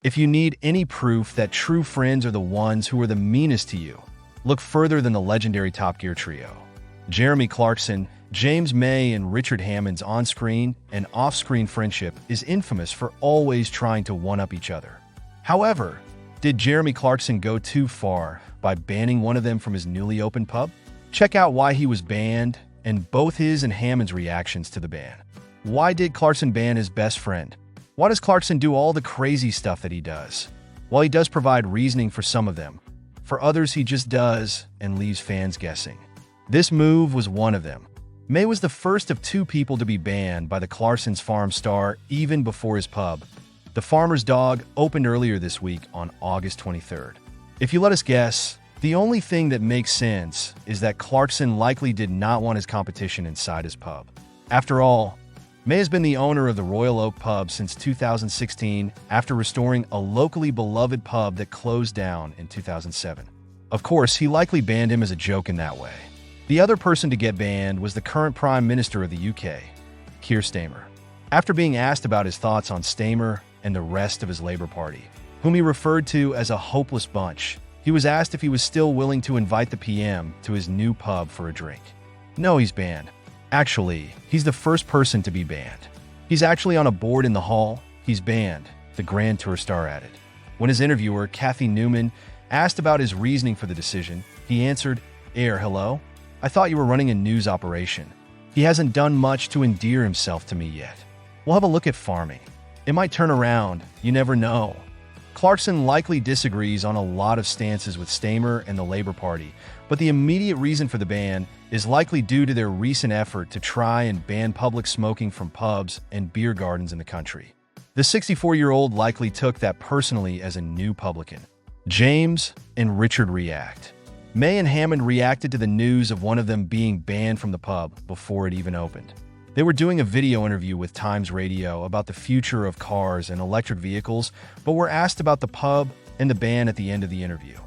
If you need any proof that true friends are the ones who are the meanest to you, look further than the legendary Top Gear trio. Jeremy Clarkson, James May, and Richard Hammond's on-screen and off-screen friendship is infamous for always trying to one-up each other. However, did Jeremy Clarkson go too far by banning one of them from his newly opened pub? Check out why he was banned and both his and Hammond's reactions to the ban. Why did Clarkson ban his best friend? Why does Clarkson do all the crazy stuff that he does? While he does provide reasoning for some of them, for others he just does and leaves fans guessing. This move was one of them. May was the first of two people to be banned by the Clarkson's Farm star even before his pub. The Farmer's Dog opened earlier this week on August 23rd. If you let us guess, the only thing that makes sense is that Clarkson likely did not want his competition inside his pub. After all, May has been the owner of the Royal Oak Pub since 2016 after restoring a locally beloved pub that closed down in 2007. Of course, he likely banned him as a joke in that way. The other person to get banned was the current Prime Minister of the UK, Keir Starmer. After being asked about his thoughts on Starmer and the rest of his Labour Party, whom he referred to as a hopeless bunch, he was asked if he was still willing to invite the PM to his new pub for a drink. No, he's banned. Actually, he's the first person to be banned. He's actually on a board in the hall. He's banned, the Grand Tour star added. When his interviewer, Kathy Newman, asked about his reasoning for the decision, he answered, hello? I thought you were running a news operation. He hasn't done much to endear himself to me yet. We'll have a look at farming. It might turn around. You never know. Clarkson likely disagrees on a lot of stances with Starmer and the Labour Party, but the immediate reason for the ban is likely due to their recent effort to try and ban public smoking from pubs and beer gardens in the country. The 64-year-old likely took that personally as a new publican. James and Richard react. May and Hammond reacted to the news of one of them being banned from the pub before it even opened. They were doing a video interview with Times Radio about the future of cars and electric vehicles, but were asked about the pub and the ban at the end of the interview.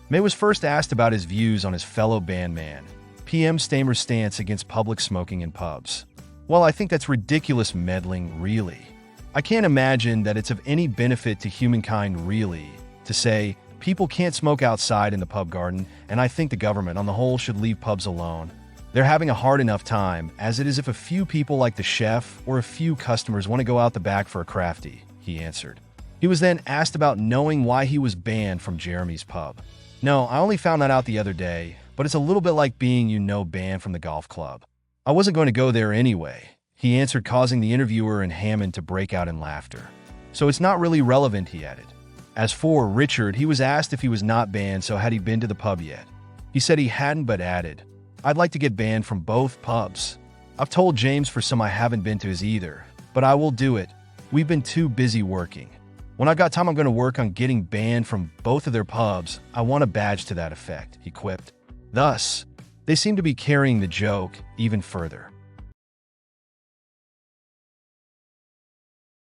May was first asked about his views on his fellow bandman, PM Starmer's stance against public smoking in pubs. Well, I think that's ridiculous meddling, really. I can't imagine that it's of any benefit to humankind, really, to say, people can't smoke outside in the pub garden, and I think the government on the whole should leave pubs alone. They're having a hard enough time, as it is if a few people like the chef or a few customers want to go out the back for a crafty, he answered. He was then asked about knowing why he was banned from Jeremy's pub. No, I only found that out the other day, but it's a little bit like being, banned from the golf club. I wasn't going to go there anyway, he answered, causing the interviewer and Hammond to break out in laughter. So it's not really relevant, he added. As for Richard, he was asked if he was not banned, so had he been to the pub yet. He said he hadn't, but added, I'd like to get banned from both pubs. I've told James for some I haven't been to his either, but I will do it. We've been too busy working. When I got time, I'm going to work on getting banned from both of their pubs. I want a badge to that effect, he quipped. Thus, they seem to be carrying the joke even further.